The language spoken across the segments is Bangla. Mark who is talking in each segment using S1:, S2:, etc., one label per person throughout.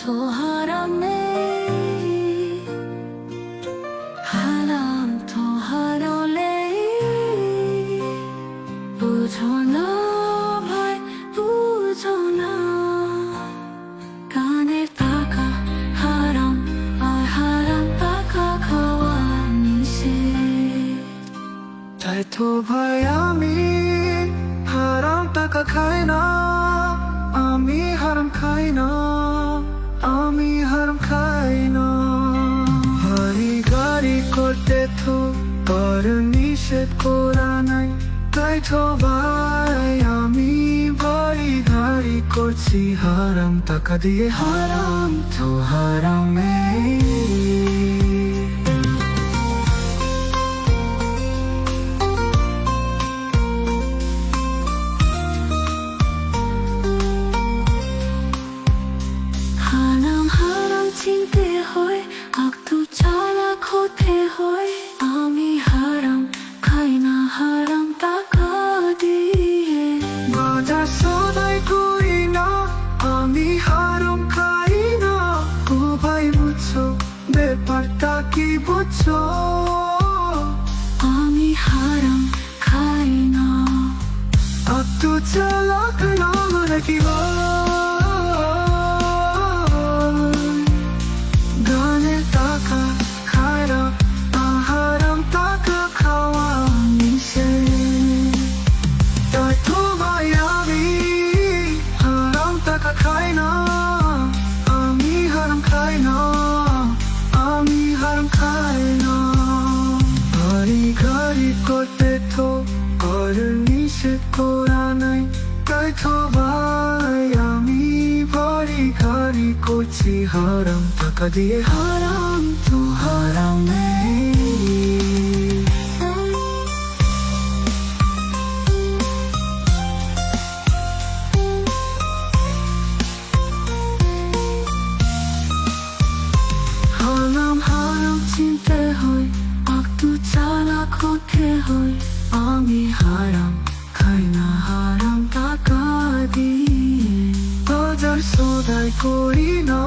S1: তো হারামে হারাম তো হারলে বুঝো না ভাই বুঝো না কানের টাকা হারাম আর হারাম টাকা খাওয়া নিষেধ।
S2: তাই তো ভাই আমি হারাম টাকা খাই না, আমি হারাম খাই না, আমি হারাম খাই না। বাড়ি গাড়ি করতে তো আর নিষেধ করা নাই, তাই তো ভাই আমি বাড়ি গাড়ি করছি হারাম টাকা দিয়ে, হারাম তো হারামে।
S1: হারাম হারাম চিনতে হয়, একটু চালাক হতে হয়। আমি হারাম খাই না হারাম টাকা দিয়ে,
S2: বাজার সদাই করি না, আমি হারাম খাই না। ও ভাই বুঝছো ব্যাপারটা কি বুঝছো?
S1: আমি হারাম খাই না।
S2: একটু চালাক না নাকি গানের টাকা খায় না, হারাম টাকা খাওয়া নিষেধ। তাই তো ভাই আমি হারাম টাকা খাই না, আমি হারাম খাই না, আমি হারাম খাই না। বাড়ি গাড়ি করতে তো আর নিষেধ করা নাই, তাই তো ভাই আমি বাড়ি গাড়ি করছি হারাম টাকা দিয়ে, হারাম তো হারামে। হারাম হারাম চিনতে হয়, একটু চালাক হতে হয়। আমি হারাম খাই না হারাম টাকা দিয়ে, বাজার সদাই করি না।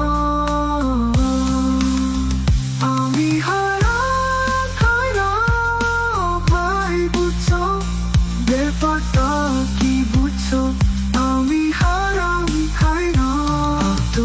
S2: আমি হারাম খাই না, ভাই বুঝছো ব্যাপারটা কি বুঝছো? আমি হারাম খাই না, একটু